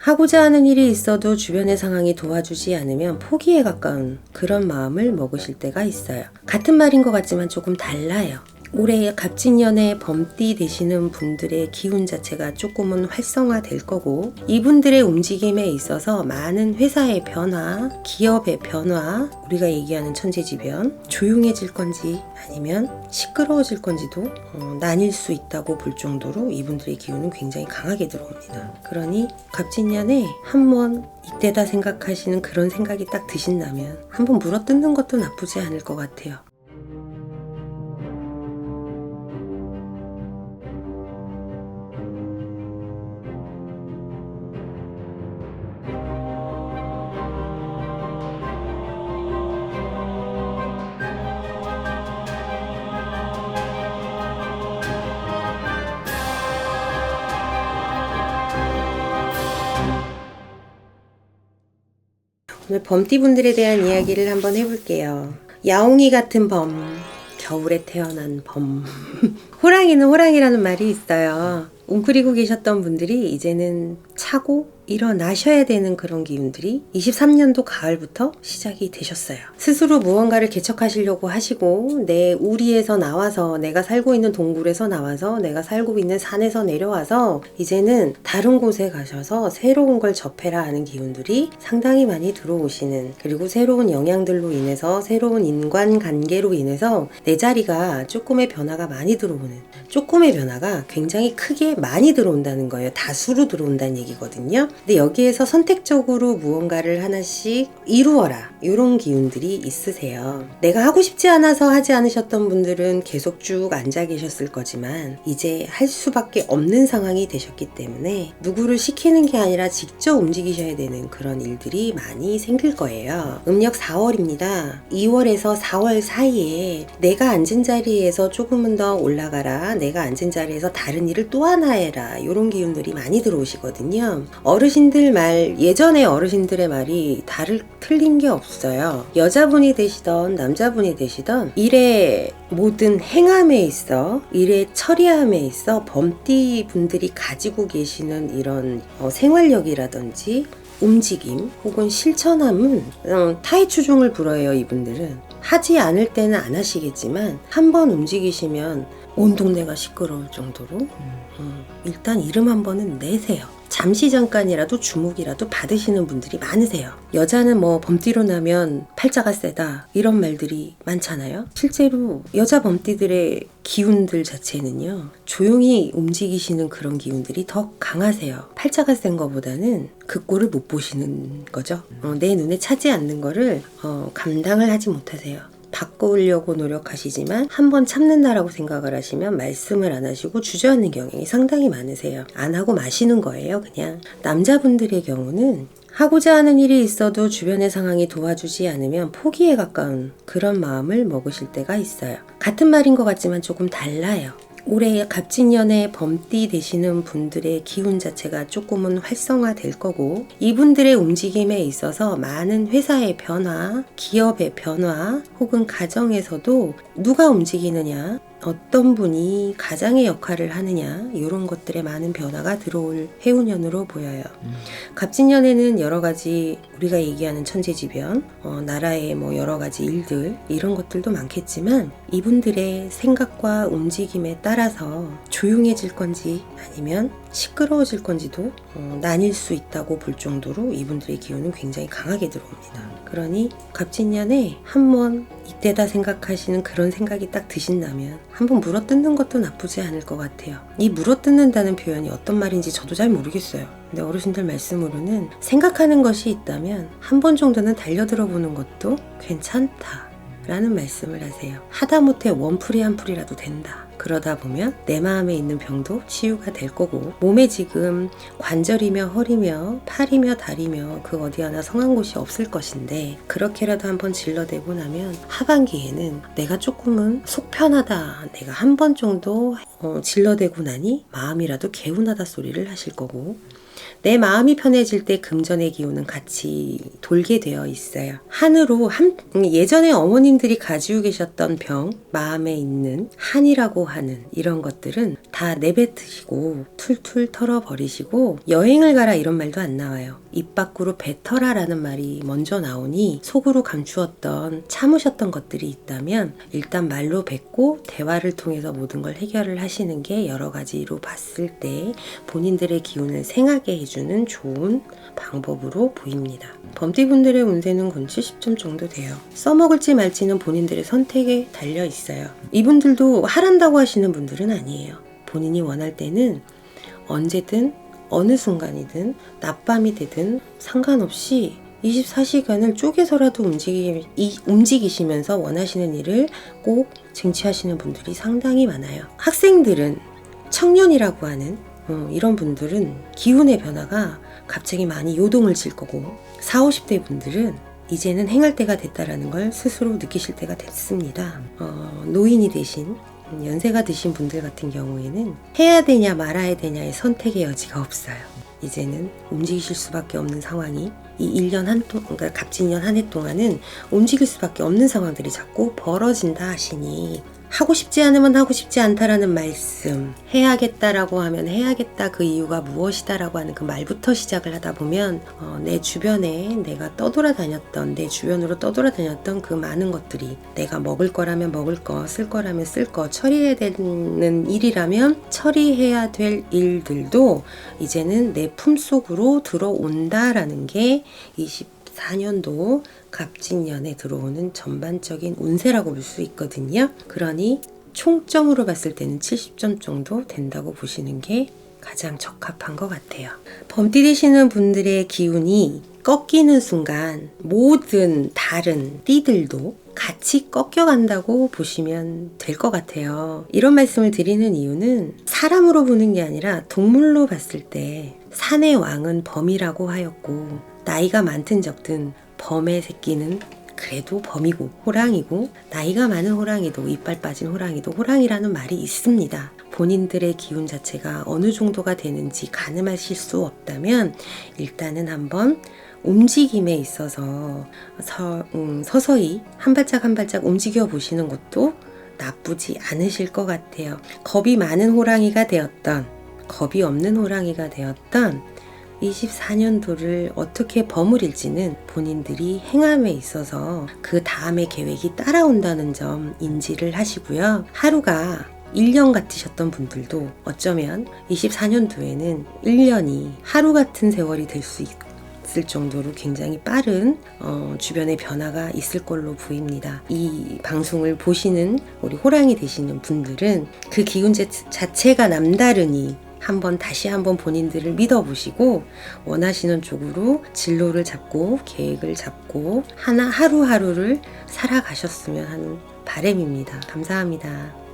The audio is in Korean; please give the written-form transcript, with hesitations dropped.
하고자 하는 일이 있어도 주변의 상황이 도와주지 않으면 포기에 가까운 그런 마음을 먹으실 때가 있어요. 같은 말인 것 같지만 조금 달라요. 올해 갑진년에 범띠 되시는 분들의 기운 자체가 조금은 활성화될 거고, 이분들의 움직임에 있어서 많은 회사의 변화, 기업의 변화, 우리가 얘기하는 천재지변, 조용해질 건지 아니면 시끄러워질 건지도 나뉠 수 있다고 볼 정도로 이분들의 기운은 굉장히 강하게 들어옵니다. 그러니 갑진년에 한번 이때다 생각하시는 그런 생각이 딱 드신다면 한번 물어뜯는 것도 나쁘지 않을 것 같아요. 오늘 범띠분들에 대한 이야기를 한번 해볼게요. 야옹이 같은 범, 겨울에 태어난 범. 호랑이는 호랑이라는 말이 있어요. 웅크리고 계셨던 분들이 이제는 차고 일어나셔야 되는 그런 기운들이 23년도 가을부터 시작이 되셨어요. 스스로 무언가를 개척하시려고 하시고, 내 우리에서 나와서, 내가 살고 있는 동굴에서 나와서, 내가 살고 있는 산에서 내려와서 이제는 다른 곳에 가셔서 새로운 걸 접해라 하는 기운들이 상당히 많이 들어오시는, 그리고 새로운 영향들로 인해서, 새로운 인간관계로 인해서 내 자리가 조금의 변화가 많이 들어오는, 조금의 변화가 굉장히 크게 많이 들어온다는 거예요. 다수로 들어온다는 얘기거든요. 근데 여기에서 선택적으로 무언가를 하나씩 이루어라, 이런 기운들이 있으세요. 내가 하고 싶지 않아서 하지 않으셨던 분들은 계속 쭉 앉아 계셨을 거지만 이제 할 수밖에 없는 상황이 되셨기 때문에 누구를 시키는 게 아니라 직접 움직이셔야 되는 그런 일들이 많이 생길 거예요. 음력 4월입니다. 2월에서 4월 사이에 내가 앉은 자리에서 조금은 더 올라가라, 내가 앉은 자리에서 다른 일을 또 하나 해라, 이런 기운들이 많이 들어오시거든요. 어르신들 말, 예전에 어르신들의 말이 틀린 게 없어요. 여자분이 되시던 남자분이 되시던 일의 모든 행함에 있어, 일의 처리함에 있어 범띠 분들이 가지고 계시는 이런 생활력이라든지 움직임 혹은 실천함은 타이추중을 불어요. 이분들은 하지 않을 때는 안 하시겠지만 한번 움직이시면 온 동네가 시끄러울 정도로 일단 이름 한 번은 내세요. 잠시 잠깐이라도 주목이라도 받으시는 분들이 많으세요. 여자는 뭐 범띠로 나면 팔자가 세다, 이런 말들이 많잖아요. 실제로 여자 범띠들의 기운들 자체는요, 조용히 움직이시는 그런 기운들이 더 강하세요. 팔자가 센 거보다는 그 꼴을 못 보시는 거죠. 내 눈에 차지 않는 거를 감당을 하지 못하세요. 바꾸려고 노력하시지만 한번 참는다라고 생각을 하시면 말씀을 안 하시고 주저앉는 경향이 상당히 많으세요. 안 하고 마시는 거예요, 그냥. 남자분들의 경우는 하고자 하는 일이 있어도 주변의 상황이 도와주지 않으면 포기에 가까운 그런 마음을 먹으실 때가 있어요. 같은 말인 것 같지만 조금 달라요. 올해 갑진년에 범띠 되시는 분들의 기운 자체가 조금은 활성화될 거고, 이분들의 움직임에 있어서 많은 회사의 변화, 기업의 변화, 혹은 가정에서도 누가 움직이느냐, 어떤 분이 가장의 역할을 하느냐, 이런 것들에 많은 변화가 들어올 해운년으로 보여요. 갑진년에는 여러 가지 우리가 얘기하는 천재지변, 나라의 뭐 여러 가지 일들, 이런 것들도 많겠지만 이분들의 생각과 움직임에 따라서 조용해질 건지 아니면 시끄러워질 건지도 나뉠 수 있다고 볼 정도로 이분들의 기운은 굉장히 강하게 들어옵니다. 그러니 갑진년에 한번 이때다 생각하시는 그런 생각이 딱 드신다면 한번 물어뜯는 것도 나쁘지 않을 것 같아요. 이 물어뜯는다는 표현이 어떤 말인지 저도 잘 모르겠어요. 근데 어르신들 말씀으로는 생각하는 것이 있다면 한 번 정도는 달려들어 보는 것도 괜찮다 라는 말씀을 하세요. 하다못해 원풀이 한 풀이라도 된다. 그러다 보면 내 마음에 있는 병도 치유가 될 거고, 몸에 지금 관절이며 허리며 팔이며 다리며 그 어디 하나 성한 곳이 없을 것인데 그렇게라도 한번 질러대고 나면 하반기에는 내가 조금은 속 편하다, 내가 한 번 정도 질러대고 나니 마음이라도 개운하다 소리를 하실 거고, 내 마음이 편해질 때 금전의 기운은 같이 돌게 되어 있어요. 한으로 예전에 어머님들이 가지고 계셨던 병, 마음에 있는 한이라고 하는 이런 것들은 다 내뱉으시고 툴툴 털어버리시고 여행을 가라 이런 말도 안 나와요. 입 밖으로 뱉어라라는 말이 먼저 나오니 속으로 감추었던 참으셨던 것들이 있다면 일단 말로 뱉고 대화를 통해서 모든 걸 해결을 하시는 게 여러 가지로 봤을 때 본인들의 기운을 생하게 해주는 좋은 방법으로 보입니다. 범띠분들의 운세는 군 70점 정도 돼요. 써먹을지 말지는 본인들의 선택에 달려 있어요. 이분들도 하란다고 하시는 분들은 아니에요. 본인이 원할 때는 언제든 어느 순간이든 낮밤이 되든 상관없이 24시간을 쪼개서라도 움직이시면서 원하시는 일을 꼭 쟁취하시는 분들이 상당히 많아요. 학생들은 청년이라고 하는 이런 분들은 기운의 변화가 갑자기 많이 요동을 칠 거고 40, 50대 분들은 이제는 행할 때가 됐다라는 걸 스스로 느끼실 때가 됐습니다. 노인이 되신 연세가 드신 분들 같은 경우에는 해야 되냐 말아야 되냐의 선택의 여지가 없어요. 이제는 움직이실 수밖에 없는 상황이 이 1년 그러니까 갑진년 한 해 동안은 움직일 수밖에 없는 상황들이 자꾸 벌어진다 하시니 하고 싶지 않으면 하고 싶지 않다라는 말씀, 해야겠다라고 하면 해야겠다 그 이유가 무엇이다라고 하는 그 말부터 시작을 하다 보면 내 주변에 내가 내 주변으로 떠돌아다녔던 그 많은 것들이 내가 먹을 거라면 먹을 거, 쓸 거라면 쓸 거, 처리해야 되는 일이라면 처리해야 될 일들도 이제는 내 품속으로 들어온다라는 게 24년도 갑진년에 들어오는 전반적인 운세라고 볼 수 있거든요. 그러니 총점으로 봤을 때는 70점 정도 된다고 보시는 게 가장 적합한 것 같아요. 범띠 되시는 분들의 기운이 꺾이는 순간 모든 다른 띠들도 같이 꺾여간다고 보시면 될 것 같아요. 이런 말씀을 드리는 이유는 사람으로 보는 게 아니라 동물로 봤을 때 산의 왕은 범이라고 하였고 나이가 많든 적든 범의 새끼는 그래도 범이고 호랑이고 나이가 많은 호랑이도 이빨 빠진 호랑이도 호랑이라는 말이 있습니다. 본인들의 기운 자체가 어느 정도가 되는지 가늠하실 수 없다면 일단은 한번 움직임에 있어서 서서히 한 발짝 한 발짝 움직여 보시는 것도 나쁘지 않으실 것 같아요. 겁이 많은 호랑이가 되었던 겁이 없는 호랑이가 되었던 24년도를 어떻게 버무릴지는 본인들이 행함에 있어서 그 다음의 계획이 따라온다는 점 인지를 하시고요. 하루가 1년 같으셨던 분들도 어쩌면 24년도에는 1년이 하루 같은 세월이 될 수 있을 정도로 굉장히 빠른 주변의 변화가 있을 걸로 보입니다. 이 방송을 보시는 우리 호랑이 되시는 분들은 그 기운 자체가 남다르니 다시 한번 본인들을 믿어보시고 원하시는 쪽으로 진로를 잡고 계획을 잡고 하루하루를 살아가셨으면 하는 바람입니다. 감사합니다.